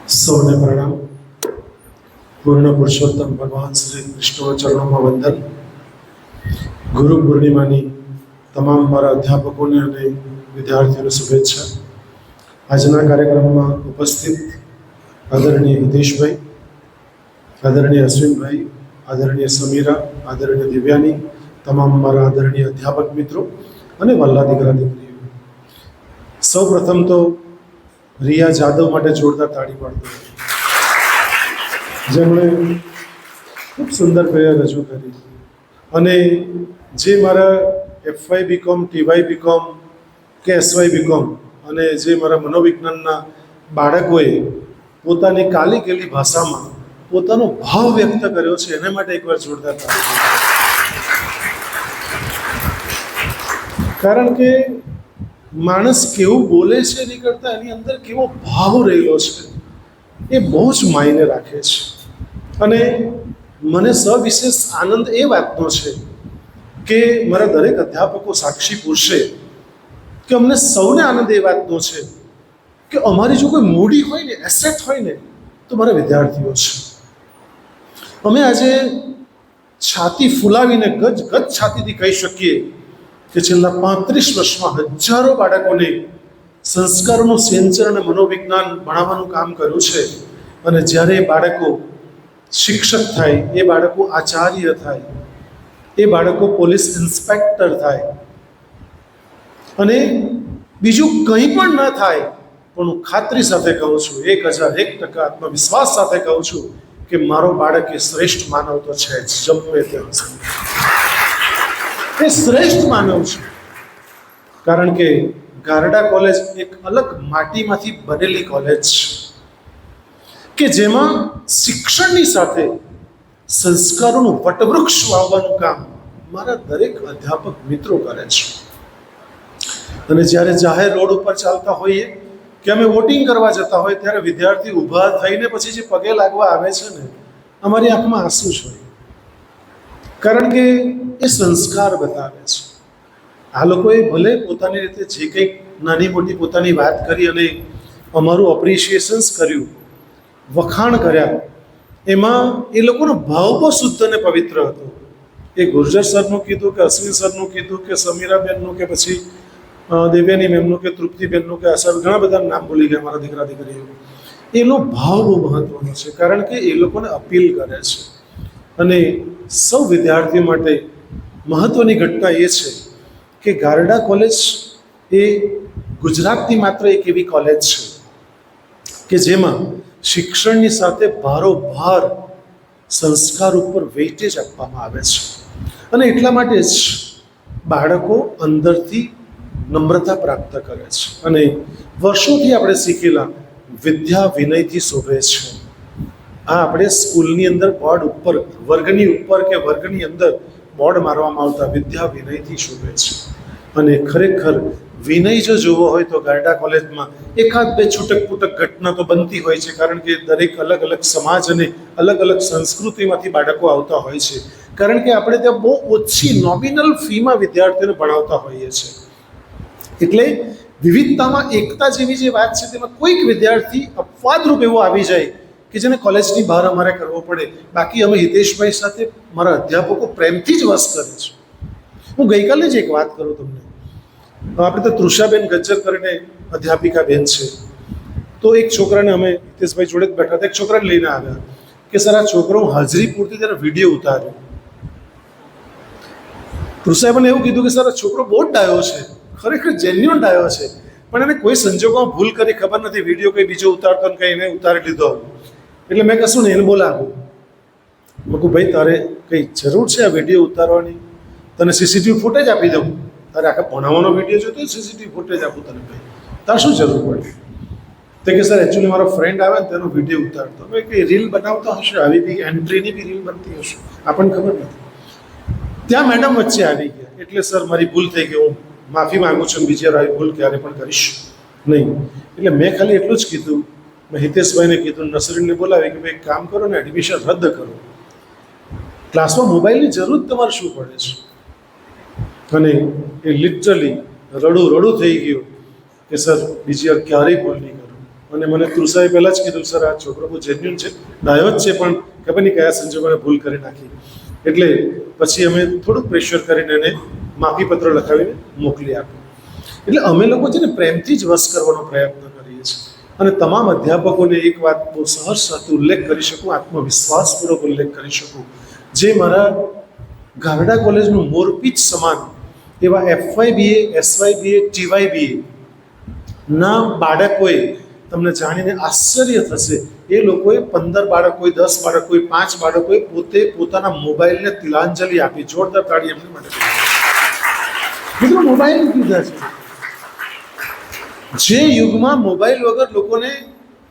સૌને પ્રણામ. પૂર્ણ પુરુષોત્તમ ભગવાન શ્રી કૃષ્ણ ચરણોમાં વંદન. ગુરુ પૂર્ણિમાની તમામ મારા અધ્યાપકોને અને વિદ્યાર્થીઓને શુભેચ્છા. આજના કાર્યક્રમમાં ઉપસ્થિત આદરણીય હિતેશભાઈ, આદરણીય અશ્વિનભાઈ, આદરણીય સમીરા, આદરણીય દિવ્યાની, તમામ મારા આદરણીય અધ્યાપક મિત્રો અને વલ્લા દીકરા દીકરીઓ, સૌ પ્રથમ તો રિયા જાદવ માટે જોરદાર તાળી પાડતો, જેમણે ખૂબ સુંદર ક્રિયા રજૂ કરી. અને જે મારા FY BCom, TY BCom કે SY BCom અને જે મારા મનોવિજ્ઞાનના બાળકોએ પોતાની કાલી કેલી ભાષામાં પોતાનો ભાવ વ્યક્ત કર્યો છે, એના માટે એકવાર જોરદાર તાળી. કારણ કે માણસ કેવું બોલે છે એની કરતાં એની અંદર કેવો ભાવ રહેલો છે એ બહુ જ માયને રાખે છે. અને મને સવિશેષ આનંદ એ વાતનો છે કે મારા દરેક અધ્યાપકો સાક્ષી પૂરશે કે અમને સૌને આનંદ એ વાતનો છે કે અમારી જો કોઈ મૂડી હોય ને, એસેટ હોય ને, તો મારા વિદ્યાર્થીઓ છે. અમે આજે છાતી ફૂલાવીને ગજ છાતીથી કહી શકીએ કે છેલ્લા 35 વર્ષમાં હજારો બાળકોને સંસ્કારોનું સિંચન અને મનોવિજ્ઞાન ભણાવવાનું કામ કર્યું છે. અને જ્યારે એ બાળકો શિક્ષક થાય, એ બાળકો આચાર્ય થાય, એ બાળકો પોલીસ ઇન્સ્પેક્ટર થાય, અને બીજું કંઈ પણ ન થાય, પણ હું ખાતરી સાથે કહું છું, 1001% આત્મવિશ્વાસ સાથે કહું છું કે મારો બાળક એ શ્રેષ્ઠ માનવ તો છે જ, જન્મે ત્યાં એ શ્રેષ્ઠ માનવ છે. કારણ કે ગારડા કોલેજ એક અલગ માટીમાંથી બનેલી કોલેજ છે કે જેમાં શિક્ષણની સાથે સંસ્કારોનું વટવૃક્ષ વાવવાનું કામ મારા દરેક અધ્યાપક મિત્રો કરે છે. અને જ્યારે જાહેર રોડ ઉપર ચાલતા હોઈએ કે અમે વોટિંગ કરવા જતા હોય, ત્યારે વિદ્યાર્થી ઊભા થઈને પછી જે પગે લાગવા આવે છે ને, અમારી આંખમાં આંસુ જ હોય. કારણ કે એ સંસ્કાર બતાવે છે. આ લોકોએ ભલે પોતાની રીતે જે કંઈક નાની મોટી પોતાની વાત કરી અને અમારું અપ્રિશિએશન્સ કર્યું, વખાણ કર્યા, એમાં એ લોકોનો ભાવ બહુ શુદ્ધ અને પવિત્ર હતો. એ ગુર્જર સરનું કીધું કે અશ્વિન સરનું કીધું કે સમીરાબેનનું કે પછી દેવ્યાની મેમનું કે તૃપ્તિબેનનું કે આશા, ઘણા બધા નામ ભૂલી ગયા મારા દીકરા દીકરીઓ. એનો ભાવ બહુ મહત્વનો છે, કારણ કે એ લોકોને અપીલ કરે છે. અને સૌ વિદ્યાર્થીઓ માટે મહત્ત્વની ઘટના એ છે કે ગારડા કોલેજ એ ગુજરાતની માત્ર એક એવી કોલેજ છે કે જેમાં શિક્ષણની સાથે ભારોભાર સંસ્કાર ઉપર વેઇટેજ આપવામાં આવે છે. અને એટલા માટે જ બાળકો અંદરથી નમ્રતા પ્રાપ્ત કરે છે. અને વર્ષોથી આપણે શીખેલા વિદ્યા વિનયથી શોભે છે. આ આપણે સ્કૂલની અંદર બોર્ડ ઉપર, વર્ગની ઉપર કે વર્ગની અંદર બોર્ડ મારવામાં આવતા વિદ્યા વિનયથી શોભે છે. અને ખરેખર વિનય જો જોવો હોય તો ગારડા કોલેજમાં એકાદ બે છૂટક પૂટક ઘટના તો બનતી હોય છે. કારણ કે દરેક અલગ અલગ સમાજ અને અલગ અલગ સંસ્કૃતિમાંથી બાળકો આવતા હોય છે. કારણ કે આપણે ત્યાં બહુ ઓછી નોમિનલ ફીમાં વિદ્યાર્થીઓને ભણાવતા હોઈએ છીએ. એટલે વિવિધતામાં એકતા જેવી જે વાત છે, તેમાં કોઈક વિદ્યાર્થી અપવાદરૂપ એવો આવી જાય કે જેને કોલેજની બહાર અમારે કરવો પડે. બાકી અમે હિતેશભાઈ સાથે મારા અધ્યાપકો પ્રેમથી જ વસ કરે છે. હું ગઈકાલે જ એક વાત કરું તમને. આપણે તો તૃષાબેન ગજ્જર કરીને અધ્યાપિકા બેન છે, તો એક છોકરાને અમે હિતેશભાઈ જોડે જ બેઠા હતા, એક છોકરાને લઈને આવ્યા કે સર આ છોકરો હાજરી પૂરતી ત્યારે વિડીયો ઉતાર્યો. તૃષાબેને એવું કીધું કે સર આ છોકરો બહુ જ ડાયો છે, ખરેખર જેન્યુઅન ડાયો છે, પણ એને કોઈ સંજોગોમાં ભૂલ કરી ખબર નથી, વિડીયો કંઈ બીજો ઉતારતો ને કંઈ એને ઉતારી લીધો. એટલે મેં કશું ને એને બોલાવ્યું. મેં કહું ભાઈ તારે કંઈ જરૂર છે આ વિડીયો ઉતારવાની? તને CCTV ફૂટેજ આપી દઉં. તારે આખા ભણાવવાનો વિડીયો જોતો CCTV ફૂટેજ આપું તને, ભાઈ તારે શું જરૂર પડે? તો કે સર એકચ્યુઅલી મારો ફ્રેન્ડ આવે ને તેનો વિડીયો ઉતારતો. ભાઈ કંઈ રીલ બનાવતો હશે, આવી બી એન્ટ્રીની બી રીલ બનતી હશે, આપણને ખબર નથી. ત્યાં મેડમ વચ્ચે આવી ગયા. એટલે સર મારી ભૂલ થઈ ગઈ, હું માફી માગું છું, બીજી વાર આવી ભૂલ ક્યારે પણ કરીશ નહીં. એટલે મેં ખાલી એટલું જ કીધું, મેં હિતેશભાઈને કીધું, નસરીનને બોલાવી કે ભાઈ એક કામ કરો ને, એડમિશન રદ કરો. ક્લાસમાં મોબાઈલની જરૂર તમારે શું પડે છે? અને એ લિટરલી રડું થઈ ગયું કે સર બીજી વાર ક્યારેય ભૂલ નહીં કરું. અને મને તૃષાએ પહેલાં જ કીધું, સર આ છોકરો બહુ જેન્યુન છે, ડાયો જ છે, પણ ખબર નહીં કયા સંજોગોને ભૂલ કરી નાખી. એટલે પછી અમે થોડુંક પ્રેશર કરીને એને માફીપત્ર લખાવીને મોકલી આપ્યું. એટલે અમે લોકો છે ને પ્રેમથી જ વશ કરવાનો પ્રયત્ન કરીએ છીએ. અને તમામ અધ્યાપકોને એક વાત બહુ સહજ સાથે ઉલ્લેખ કરી શકું, આત્મવિશ્વાસપૂર્વક ઉલ્લેખ કરી શકું, જે મારા ગારડા કોલેજનું મોરપીચ સમાન એવા FYBA, SYBA, TYBA ના બાળકોએ, તમને જાણીને આશ્ચર્ય થશે, એ લોકોએ 15 બાળકોએ, 10 બાળકોએ, 5 બાળકોએ પોતે પોતાના મોબાઈલને તિલાંજલિ આપી. જોરદાર તાળી એમની માટે. મિત્રો, મોબાઈલ કીધા છે. જે યુગમાં મોબાઈલ વગર લોકોને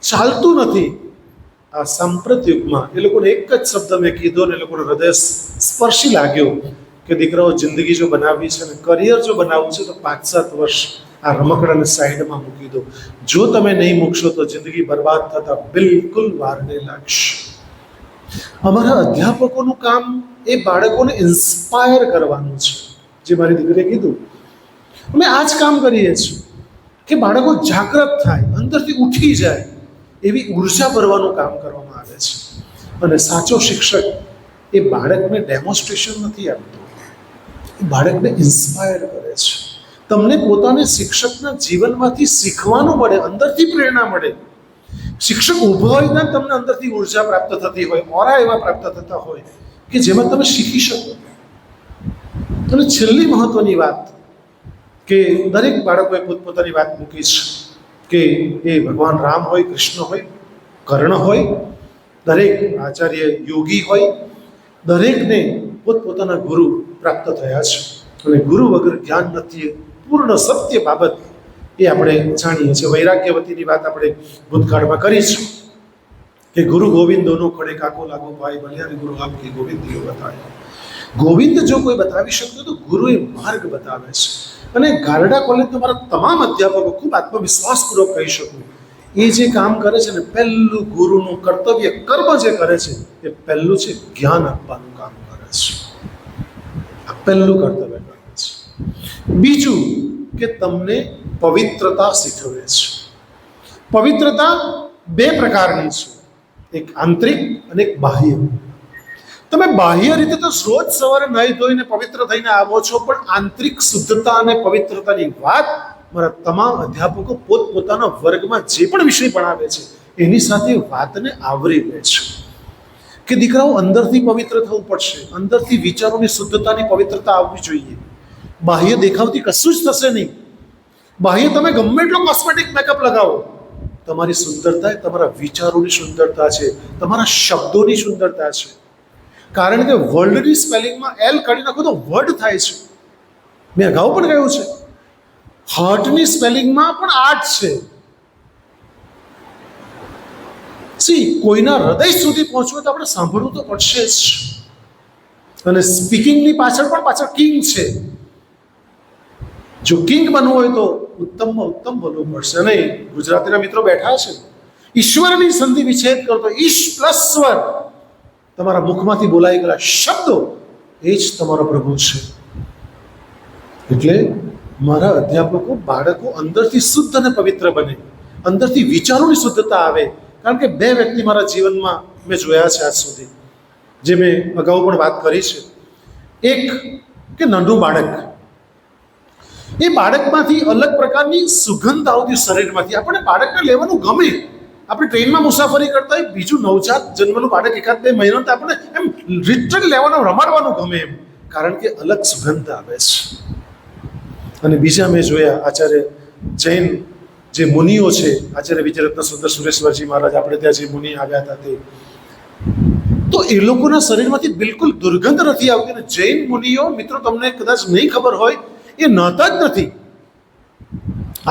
ચાલતું નથી, આ સાંપ્રત યુગમાં એ લોકોને એક જ શબ્દ મેં કીધો ને એ લોકોને હૃદય સ્પર્શી લાગ્યો કે દીકરાઓ, જિંદગી જો બનાવવી છે ને કરિયર જો બનાવવું છે તો 5-7 વર્ષ આ રમકડાને સાઈડમાં મૂકી દો. જો તમે નહીં મૂકશો તો જિંદગી બરબાદ થતા બિલકુલ વાર નહીં લાગશે. અમારા અધ્યાપકોનું કામ એ બાળકોને ઇન્સ્પાયર કરવાનું છે. જે મારી દીકરીએ કીધું, અમે આ જ કામ કરીએ છીએ કે બાળકો જાગૃત થાય, અંદરથી ઉઠી જાય, એવી ઉર્જા ભરવાનું કામ કરવામાં આવે છે. અને સાચો શિક્ષક એ બાળકને ડેમોન્સ્ટ્રેશન નથી આપતો, એ બાળકને ઇન્સ્પાયર કરે છે. તમને પોતાને શિક્ષકના જીવનમાંથી શીખવાનું મળે, અંદરથી પ્રેરણા મળે. શિક્ષક ઊભો હોય ને તમને અંદરથી ઉર્જા પ્રાપ્ત થતી હોય, ઓરા એવા પ્રાપ્ત થતા હોય કે જેમાં તમે શીખી શકો. અને છેલ્લી મહત્વની વાત કે દરેક બાળકોએ પોતપોતાની વાત મૂકી છે કે એ ભગવાન રામ હોય, કૃષ્ણ હોય, કર્ણ હોય, દરેક આચાર્ય યોગી હોય, દરેકને પોતપોતાના ગુરુ પ્રાપ્ત થયા છે. અને ગુરુ વગર જ્ઞાન નથી, પૂર્ણ સત્ય બાબત એ આપણે જાણીએ છીએ. વૈરાગ્યવતીની વાત આપણે ભૂતકાળમાં કરી છે કે ગુરુ ગોવિંદ દોનો ખડે કાકો લાગો ભાઈ, બલિયારી ગુરુ આપકી ગોવિંદ યો બતાવે. ગોવિંદ જો કોઈ બતાવી શકતો તો ગુરુ એ માર્ગ બતાવે છે. અને ગારડા કોલેજના મારા તમામ અધ્યાપકો ખૂબ આત્મવિશ્વાસપૂર્વક કહી શકું, એ જે કામ કરે છે ને, પહેલું ગુરુનું કર્તવ્ય કર્મ જે કરે છે એ પહેલું છે જ્ઞાન આપવાનું કામ કરે છે. આ પહેલું કર્તવ્ય કરે છે. બીજું કે તમને પવિત્રતા શીખવે છે. પવિત્રતા 2 પ્રકારની છે, એક આંતરિક અને એક બાહ્ય. તમે બાહ્ય રીતે તો રોજ સવારે નાહી ધોઈને પવિત્ર થઈને આવો છો, પણ આંતરિક શુદ્ધતા અને પવિત્રતાની વાત મારા તમામ અધ્યાપકો પોતપોતાના વર્ગમાં જે પણ વિષય ભણાવે છે એની સાથે વાતને આવરી લે છે કે દીકરાઓ, અંદરથી પવિત્ર થવું પડશે, અંદરથી વિચારોની શુદ્ધતાની પવિત્રતા આવવી જોઈએ. બાહ્ય દેખાવથી કશું જ થશે નહીં. બાહ્ય તમે ગમે એટલો કોસ્મેટિક મેકઅપ લગાવો, તમારી સુંદરતા એ તમારા વિચારોની સુંદરતા છે, તમારા શબ્દોની સુંદરતા છે. કારણ કે વર્લ્ડની સ્પેલિંગમાં એલ કાઢી નાખો તો વર્ડ થાય છે. મેં અગાઉ પણ કહ્યું છે, હાર્ટની સ્પેલિંગમાં પણ આર્ટ છે. કોઈના હૃદય સુધી પહોંચવું તો આપણે સાંભળવું તો પડશે જ. અને સ્પીકિંગની પાછળ કિંગ છે. જો કિંગ બનવું હોય તો ઉત્તમમાં ઉત્તમ બનવું પડશે. અને ગુજરાતીના મિત્રો બેઠા છે, ઈશ્વરની સંધિ વિચ્છેદ કરતો ઈશ પ્લસ સ્વર, તમારા મુખમાંથી બોલાઈ ગયેલા શબ્દો એ જ તમારો પ્રભુ છે. એટલે મારા અધ્યાપકો, બાળકો અંદરથી શુદ્ધ અને પવિત્ર બને, અંદરથી વિચારોની શુદ્ધતા આવે. કારણ કે 2 વ્યક્તિ મારા જીવનમાં મેં જોયા છે આજ સુધી, જે મેં અગાઉ પણ વાત કરી છે. એક કે નાનું બાળક, એ બાળકમાંથી અલગ પ્રકારની સુગંધ આવતી શરીરમાંથી. આપણે બાળકને લેવાનું ગમે. આપણે ટ્રેનમાં મુસાફરી કરતા હોય, બીજું નવજાત જન્મેલું બાળક 1-2 મહિનાનું તો આપણે એમ લિટરલી લેવાનું, રમાડવાનું ગમે એમ, કારણ કે અલગ સુગંધ આવે છે. અને બીજા મેં જોયા આચાર્ય જૈન જે મુનિઓ છે, આચાર્ય વિજયરત્ન સુંદર સુરેશ્વરજી મહારાજ, આપણે ત્યાં જે મુનિ આવ્યા હતા તે, તો એ લોકોના શરીરમાંથી બિલકુલ દુર્ગંધ નથી આવતી. અને જૈન મુનિઓ, મિત્રો તમને કદાચ નહીં ખબર હોય, એ નહોતા જ નથી.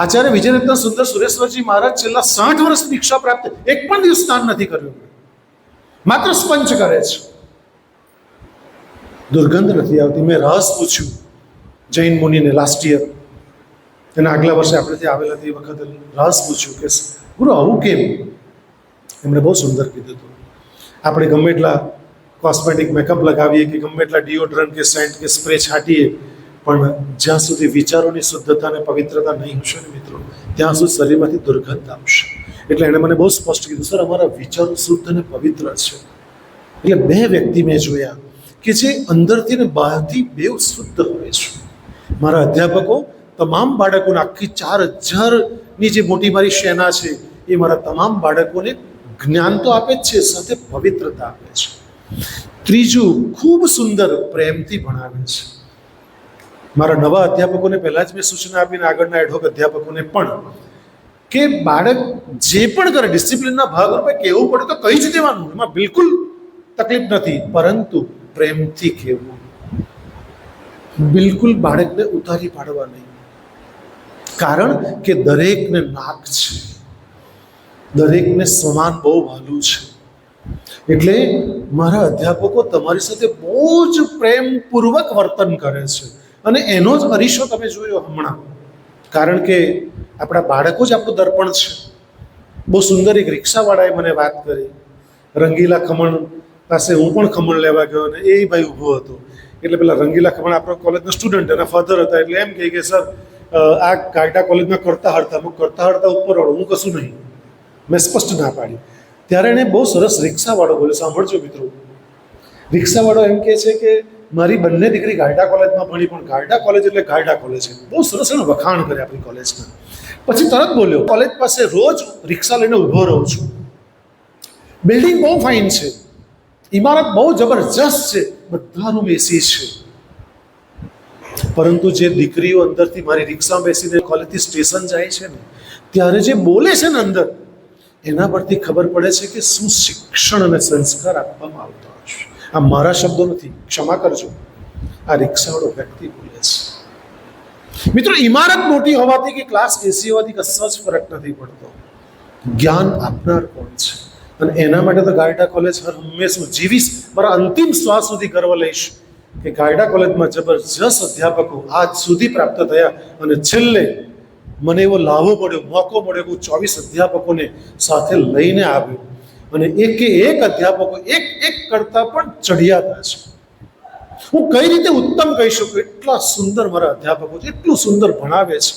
આચાર્ય વિજયરત્ન સુંદર સુરેશ્વરજી મહારાજ છેલ્લા 60 વર્ષ દીક્ષા પ્રાપ્ત, એક પણ દિવસ સ્નાન નથી કર્યું, માત્ર સ્પંચ કરે છે. દુર્ગંધ નથી આવતી. મેં રહસ પૂછ્યું જૈન મુનિને લાસ્ટ યર, એના આગલા વર્ષે આપણે ત્યાં આવેલા તે વખતે રહસ પૂછ્યું કે ગુરુ આવું કેમ? એમણે બહુ સુંદર કીધું હતું, આપણે ગમે એટલા કોસ્મેટિક મેકઅપ લગાવીએ કે ગમે એટલા ડિઓડ્રન્ટ કે સેન્ટ કે સ્પ્રે છાંટીએ, પણ જ્યાં સુધી વિચારોની શુદ્ધતા અને પવિત્રતા નહીં હશે ને મિત્રો, ત્યાં સુધી શરીરમાંથી દુર્ગંધ આવશે. એટલે એણે મને બહુ સ્પષ્ટ કીધું, સર અમારા વિચારો શુદ્ધ અને પવિત્ર છે. એટલે બે વ્યક્તિ મેં જોયા કે જે અંદરથી ને બહારથી બેવ શુદ્ધ હોય છે. મારા અધ્યાપકો તમામ બાળકોને, આખી 4000ની જે મોટી મારી સેના છે, એ મારા તમામ બાળકોને જ્ઞાન તો આપે જ છે, સાથે પવિત્રતા આપે છે. ત્રીજું, ખૂબ સુંદર પ્રેમથી ભણાવે છે. મારા નવા અધ્યાપકોને પહેલાં જ મેં સૂચના આપીને આગળના એડહોક અધ્યાપકોને પણ કે બાળક જે પણ કરે ડિસિપ્લિનના ભાગરૂપે કહેવું પડે તો કહી જ દેવાનું, એમાં બિલકુલ તકલીફ નથી, પરંતુ પ્રેમથી કહેવું, બિલકુલ બાળકને ઉતારી પાડવા નહીં. કારણ કે દરેકને નાક છે, દરેકને સમાન બહુ વહાલું છે. એટલે મારા અધ્યાપકો તમારી સાથે બહુ જ પ્રેમપૂર્વક વર્તન કરે છે, અને એનો જ અરીસો તમે જોયો હમણાં. કારણ કે આપણા બાળકો જ આપણું દર્પણ છે. બહુ સુંદર એક રિક્ષાવાળાએ મને વાત કરી, રંગીલા ખમણ પાસે હું પણ ખમણ લેવા ગયો અને એ ભાઈ ઊભો હતો. એટલે પેલા રંગીલા ખમણ આપણા કોલેજના સ્ટુડન્ટ, એના ફાધર હતા. એટલે એમ કહે કે સર આ ગાયટા કોલેજમાં કરતા હડતા ઉપર વાળો, હું કશું નહીં. મેં સ્પષ્ટ ના પાડી. ત્યારે એણે બહુ સરસ રિક્ષાવાળો બોલ્યો, સાંભળજો મિત્રો. રિક્ષાવાળો એમ કહે છે કે મારી બંને દીકરી ગાયડા કોલેજમાં ભણી, પણ ગાયડા કોલેજ એટલે ગાયડા કોલેજ છે. બહુ સરસ એનું વખાણ કરે આપણી કોલેજના. પછી તરત બોલ્યો, કોલેજ પાસે રોજ રિક્ષા લઈને ઊભો રહું છું. બિલ્ડિંગ બહુ ફાઇન છે, ઇમારત બહુ જબરજસ્ત છે, બધા રૂમ એસી છે. પરંતુ જે દીકરીઓ અંદરથી મારી રિક્ષામાં બેસીને કોલેજથી સ્ટેશન જાય છે ને, ત્યારે જે બોલે છે ને અંદર, એના પરથી ખબર પડે છે કે શું શિક્ષણ અને સંસ્કાર આપવામાં આવતા હશે. આ મારા શબ્દો નથી, ક્ષમા કરજો, આ રિક્ષાવાળો વ્યક્તિ બોલે છે. મિત્રો, ઇમારત મોટી હોવાથી કે ક્લાસ એસી હોવાથી કશો જ ફરક નથી પડતો. જ્ઞાન આપનાર કોણ છે? અને એના માટે તો ગાયડા કોલેજ હર હંમેશા જીવીશ, મારા અંતિમ શ્વાસ સુધી ગર્વ લઈશ કે ગાયડા કોલેજમાં જબરજસ્ત અધ્યાપકો આજ સુધી પ્રાપ્ત થયા. અને છેલ્લે મને એવો લાભો મળ્યો, મોકો મળ્યો કે હું 24 અધ્યાપકોને સાથે લઈને આવ્યો, અને એક અધ્યાપકો એક કરતા પણ ચડિયાતા છે. હું કઈ રીતે ઉત્તમ કહી શકું, એટલા સુંદર મારા અધ્યાપકો છે, એટલું સુંદર ભણાવે છે.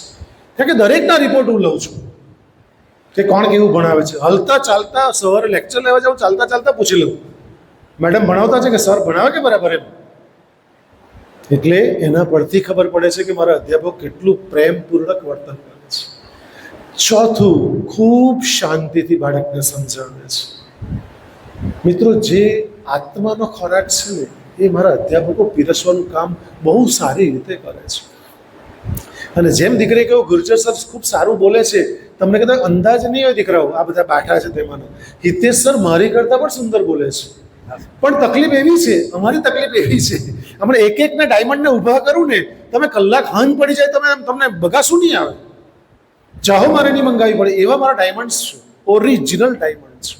કારણ કે દરેકના રિપોર્ટ હું લઉં છું કે કોણ કેવું ભણાવે છે. હલતા ચાલતા સવારે લેક્ચર લેવા જાઉં, ચાલતા ચાલતા પૂછી લઉં, મેડમ ભણાવતા છે કે સર ભણાવે કે બરાબર એમ. એટલે એના પરથી ખબર પડે છે કે મારા અધ્યાપક કેટલું પ્રેમપૂર્વક વર્તન કરે છે. ચોથું, ખૂબ શાંતિથી બાળકને સમજાવે છે. મિત્રો, જે આત્માનો ખોરાક છે ને, એ મારા અધ્યાપકો પીરસવાનું કામ બહુ સારી રીતે કરે છે. અને જેમ દીકરી કહ્યું, ગુર્જર સર ખૂબ સારું બોલે છે, તમને કદાચ અંદાજ નહીં હોય દીકરાઓ આ બધા બાઠા છે તેમાંનો, હિતેશ સર મારી કરતાં પણ સુંદર બોલે છે. પણ તકલીફ એવી છે, અમારી તકલીફ એવી છે, હમણાં એકના ડાયમંડને ઊભા કરું ને, તમે કલાક હાંજ પડી જાય, તમને બગાસું નહીં આવે, ચાહો મારે નહીં મંગાવી પડે, એવા મારા ડાયમંડ્સ છે, ઓરિજિનલ ડાયમંડ છે.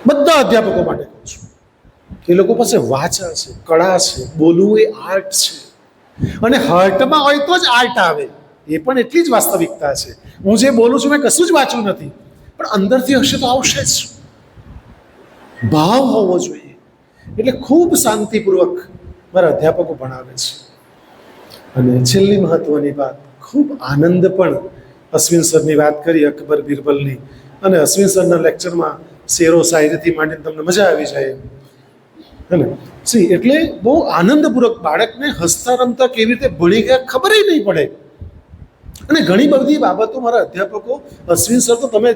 બધા અધ્યાપકો માટે કહું છું, એ લોકો પાસે વાચા છે, કળા છે, બોલવું એ આર્ટ છે. અને હાર્ટમાં હોય તો જ આર્ટ આવે, એ પણ એટલી જ વાસ્તવિકતા છે. હું જે બોલું છું મેં કશું જ વાંચ્યું નથી, પણ અંદરથી હશે તો આવશે જ. ભાવ હોવો જોઈએ. એટલે ખૂબ શાંતિપૂર્વક મારા અધ્યાપકો ભણાવે છે. અને છેલ્લી મહત્વની વાત, ખૂબ આનંદ પણ, અશ્વિન સરની વાત કરી અકબર બિરબલની, અને અશ્વિન સરના લેક્ચરમાં શેરો શાયરીથી માંડીને તમને મજા આવી જાય હે ને. એટલે બહુ આનંદપૂર્વક બાળકને હસતા રમતા કેવી રીતે ભણી ગયા ખબર નહીં પડે. અને ઘણી બધી બાબતો મારા અધ્યાપકો, અશ્વિન સર તો તમે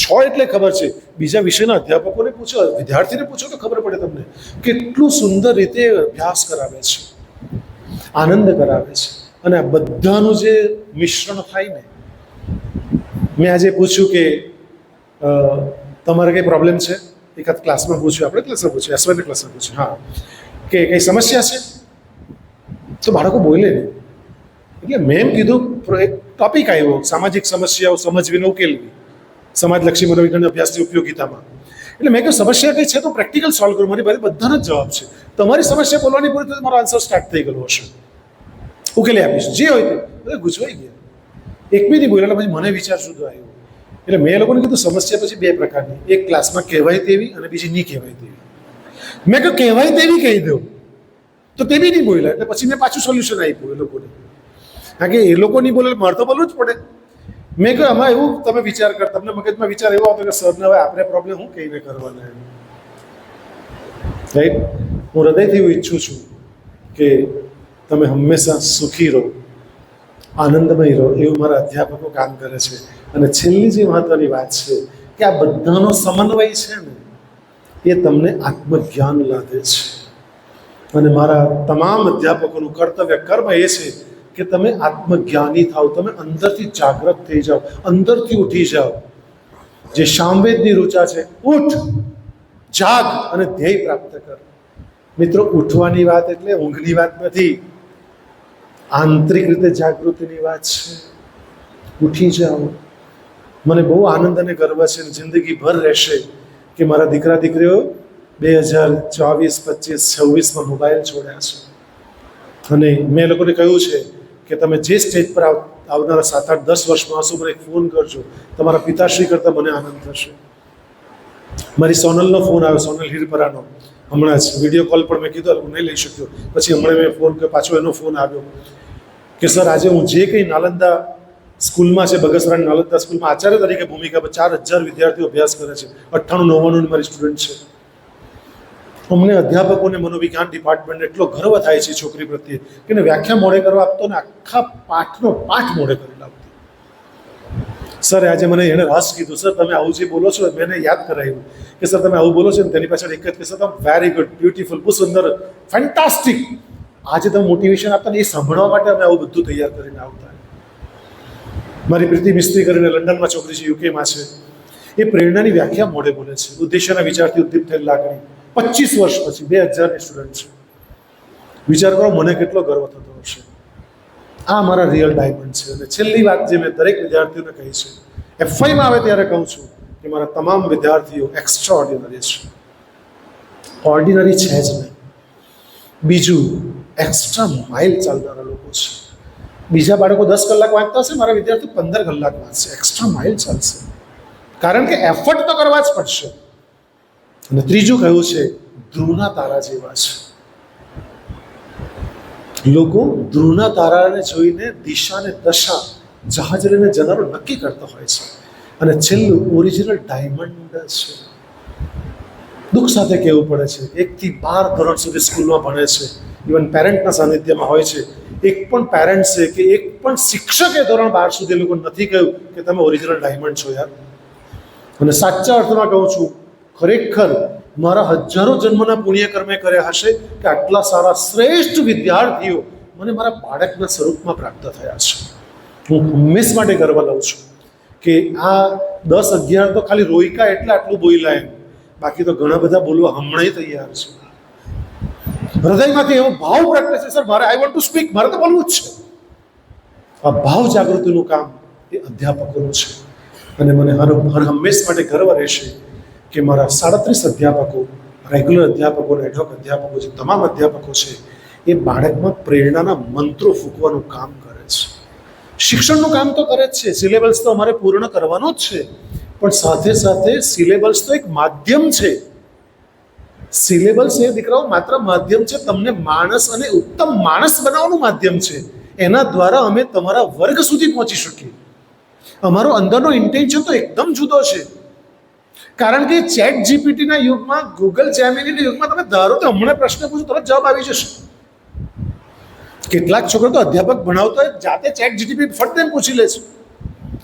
છો એટલે ખબર છે, બીજા વિષયના અધ્યાપકોને પૂછો, વિદ્યાર્થીને પૂછો તો ખબર પડે તમને, કેટલું સુંદર રીતે અભ્યાસ કરાવે છે, આનંદ કરાવે છે. અને આ બધાનું જે મિશ્રણ થાય ને, મેં આજે પૂછ્યું કે તમારે કંઈ પ્રોબ્લેમ છે, એકાદ ક્લાસમાં પૂછ્યું, આપણે ક્લાસમાં પૂછ્યું, એસવાયના ક્લાસમાં પૂછ્યું, હા, કે કંઈ સમસ્યા છે, તો બાળકો બોલે નહીં. એટલે મેં એમ કીધું, એક ટોપિક આવ્યો, સામાજિક સમસ્યાઓ સમજવીને ઉકેલવી, સમાજલક્ષી મનોવિજ્ઞાન અભ્યાસની ઉપયોગિતામાં. એટલે મેં કહ્યું સમસ્યા કંઈ છે તો પ્રેક્ટિકલ સોલ્વ કરો, મારી પાસે બધાનો જ જવાબ છે. તમારી સમસ્યા બોલવાની પૂરી તો મારો આન્સર સ્ટાર્ટ થઈ ગયેલો હશે, ઉકેલી આપીશ, જે હોય તે. બધા ગુજવાઈ ગયા, એક બી નહીં બોલ્યા. પછી મને વિચાર શુદ્ધ આવ્યો. એટલે મેં એ લોકોને કીધું સમસ્યા પછી બે પ્રકારની, એક ક્લાસમાં કહેવાય તેવી અને બીજી નહીં કહેવાય તેવી. મેં કહ્યું કહેવાય તેવી કહી દઉં, તો તે બી નહીં બોલ્યા. એટલે પછી મેં પાછું સોલ્યુશન આપ્યું એ લોકોને, કારણ કે એ લોકો નહીં બોલે મારે તો બોલવું જ પડે. મેં કહ્યું આમાં એવું તમે વિચાર કર, તમને મગજમાં વિચાર એવો આવતો કે સરને હવે આપણે પ્રોબ્લેમ શું કહીને કરવાના એમ, રાઈટ? હું હૃદયથી એવું ઈચ્છું છું કે તમે હંમેશા સુખી રહો, આનંદમય રહો, એવું મારા અધ્યાપકો કામ કરે છે. અને છેલ્લી જે મહત્વની વાત છે કે આ બધાનો સમન્વય છે ને એ તમને આત્મજ્ઞાન લાદે છે. અને મારા તમામ અધ્યાપકોનું કર્તવ્ય કર્મ એ છે કે તમે આત્મજ્ઞાની થાઓ, તમે અંદરથી જાગૃત થઈ જાઓ, અંદરથી ઉઠી જાઓ. જે સામવેદની ઋચા છે, ઉઠ, જાગ અને ધ્યેય પ્રાપ્ત કર. મિત્રો, ઉઠવાની વાત એટલે ઊંઘની વાત નથી, આંતરિક રીતે જાગૃતિની વાત છે. ઉઠી જાઓ. મને બહુ આનંદ અને ગર્વ છે, જિંદગીભર રહેશે કે મારા દીકરા દીકરીઓ 2024, 25, 26માં મોબાઈલ છોડ્યા છે. અને મેં એ લોકોને કહ્યું છે કે તમે જે સ્ટેજ પર આવનારા 7, 8, 10 વર્ષમાં હશો, મને એક ફોન કરજો. તમારા પિતાશ્રી કરતાં મને આનંદ થશે. મારી સોનલનો ફોન આવ્યો, સોનલ હિરપરાનો, હમણાં જ વિડીયો કોલ પર મેં કીધું હું નહીં લઈ શક્યો. પછી હમણાં મેં ફોન કર્યો, પાછો એનો ફોન આવ્યો કે સર આજે હું જે કંઈ નાલંદા સ્કૂલમાં છે, બગસરાની નાલંદા સ્કૂલમાં આચાર્ય તરીકે ભૂમિકા પર 4000 વિદ્યાર્થીઓ અભ્યાસ કરે છે, 98-99 મારી સ્ટુડન્ટ છે. અમને અધ્યાપકોને મનોવિજ્ઞાન ડિપાર્ટમેન્ટને એટલો ગર્વ થાય છે છોકરી પ્રત્યે કે એને વ્યાખ્યા મોડે કરવા આપતો ને આખા પાઠનો પાઠ મોડે કરી લાવતો. સર આજે મને એણે રાસ કીધું, સર તમે આવું જે બોલો છો, મેં યાદ કરાવ્યું કે સર તમે આવું બોલો છો ને તેની પાછળ એક જ કે સર તમે વેરી ગુડ, બ્યુટીફુલ, બહુ સુંદર, ફેન્ટાસ્ટિક. આજે તમે મોટિવેશન આપતા ને એ સાંભળવા માટે અમે આવું બધું તૈયાર કરીને આવતા. મારી પ્રીતિ મિસ્ત્રી કરીને લંડનમાં છોકરી છે, યુકેમાં છે, એ પ્રેરણાની વ્યાખ્યા મોડે બોલે છે. ઉદ્દેશ્યના વિચારથી ઉદ્દીપ થયેલ લાગણી 25 વર્ષ પછી 2000ની સ્ટુડન્ટ છે. વિચાર કરો મને કેટલો ગર્વ થતો હશે. આ મારા રિયલ ડાયમંડ છે. અને છેલ્લી વાત જે મેં દરેક વિદ્યાર્થીઓને કહી છે, F5માં આવે ત્યારે કહું છું કે મારા તમામ વિદ્યાર્થીઓ એક્સ્ટ્રા ઓર્ડિનરી છે. ઓર્ડિનરી છે જ નહીં. બીજું, એક્સ્ટ્રા માઇલ ચાલનારા લોકો છે. બીજા બાળકો 10 કલાક વાંચતા હશે, મારા વિદ્યાર્થીઓ 15 કલાક વાંચશે. એક્સ્ટ્રા માઇલ ચાલશે, કારણ કે એફર્ટ તો કરવા જ પડશે. અને ત્રીજું કહ્યું છે, ધ્રુવના તારા જેવા છે. લોકો ધ્રુવના તારાને જોઈને દિશા અને દશા, જહાજ લઈને જનારો નક્કી કરતો હોય છે. અને છેલ્લું ઓરિજિનલ ડાયમંડ છે. દુઃખ સાથે કહેવું પડે છે, 1 થી 12 ધોરણ સુધી સ્કૂલમાં ભણે છે, ઇવન પેરેન્ટના સાનિધ્યમાં હોય છે. એક પણ પેરેન્ટ છે કે એક પણ શિક્ષકે ધોરણ 12 સુધી લોકો નથી કહ્યું કે તમે ઓરિજિનલ ડાયમંડ છો યાર. અને સાચા અર્થમાં કહું છું, ખરેખર મારા હજારો જન્મના પુણ્ય કર્મે કર્યા હશે કે આટલા સારા શ્રેષ્ઠ વિદ્યાર્થીઓ મને મારા બાળકના સ્વરૂપમાં પ્રાપ્ત થયા છે. હું હંમેશ માટે ગર્વ લઉં છું કે આ 10-11 તો ખાલી રોયકા એટલે આટલું બોલ્યા એમ, બાકી તો ઘણા બધા બોલવા હમણાં તૈયાર છે. હૃદયમાંથી એવો ભાવ પ્રગટે છે, સર મારે આઈ વોન્ટ ટુ સ્પીક, મારે તો બોલવું જ છે. આ ભાવ જાગૃતિનું કામ એ અધ્યાપકોનું છે. અને મને હંમેશ માટે ગર્વ રહેશે કે મારા 37 અધ્યાપકો, રેગ્યુલર અધ્યાપકો, એડહોક અધ્યાપકો, જે તમામ અધ્યાપકો છે એ બાળકમાં પ્રેરણાના મંત્રો ફૂંકવાનું કામ કરે છે. શિક્ષણનું કામ તો કરે જ છે, સિલેબસ તો અમારે પૂર્ણ કરવાનો જ છે, પણ સાથે સાથે સિલેબસ તો એક માધ્યમ છે. સિલેબસ એ દીકરાઓ માત્ર માધ્યમ છે, તમને માણસ અને ઉત્તમ માણસ બનાવવાનું માધ્યમ છે. એના દ્વારા અમે તમારા વર્ગ સુધી પહોંચી શકીએ. અમારો અંદરનો ઇન્ટેન્શન તો એકદમ જુદો છે. કારણ કે ચેટ જીપીટીના યુગમાં, ગૂગલ જેમિનીના યુગમાં તમે ધારો તો હમણાં પ્રશ્ન પૂછો તરત જવાબ આવી જશે. કેટલાક છોકરો તો અધ્યાપક ભણાવતો હોય જાતે ચેટ જીપીટી ફટ દઈને પૂછી લે છે.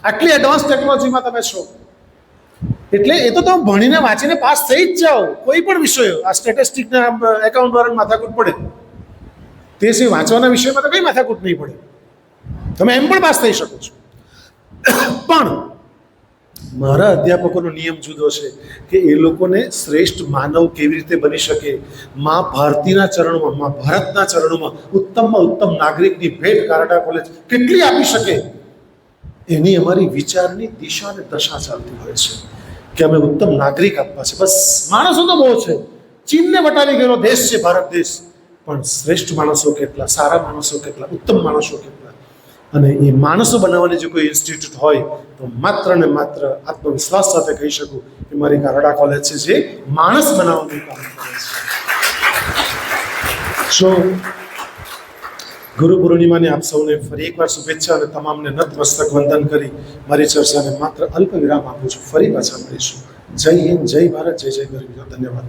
આટલી એડવાન્સ ટેકનોલોજીમાં તમે છો એટલે એ તો તમે ભણીને વાંચીને પાસ થઈ જ જાઓ. કોઈ પણ વિષયો, આ સ્ટેટિસ્ટિકના એકાઉન્ટ દ્વારા માથાકૂટ પડે, તે સિવાય વાંચવાના વિષયમાં તો કંઈ માથાકૂટ નહીં પડે, તમે એમ પણ પાસ થઈ શકો છો. પણ મારા અધ્યાપકોનો નિયમ જુદો છે કે એ લોકોને શ્રેષ્ઠ માનવ કેવી રીતે બની શકે, મા ભારતીના ચરણોમાં, મા ભારતના ચરણોમાં ઉત્તમમાં ઉત્તમ નાગરિકની ભેટ કારડા કોલેજ કેટલી આપી શકે, એની અમારી વિચારની દિશા અને દશા ચાલતી હોય છે કે અમે ઉત્તમ નાગરિક આપવા છે. બસ માણસો તો બહુ છે, ચીનને વટાવી ગયેલો દેશ છે ભારત દેશ, પણ શ્રેષ્ઠ માણસો કેટલા, સારા માણસો કેટલા, ઉત્તમ માણસો કેટલા. અને એ માણસો બનાવવાની જો કોઈ ઇન્સ્ટિટ્યૂટ હોય તો માત્ર ને માત્ર આત્મવિશ્વાસ સાથે કહી શકું કે મારી કારડા કોલેજ છે જે માણસ બનાવવાનું કામ કરે છે. સો ગુરુ પૂર્ણિમાની આપ સૌને ફરી એકવાર શુભેચ્છા અને તમામને નતમસ્તક વંદન કરી મારી ચર્ચાને માત્ર અલ્પ વિરામ આપું છું. ફરી પાછા મળીશું. જય હિન્દ, જય ભારત, જય જય ગરવી. ધન્યવાદ.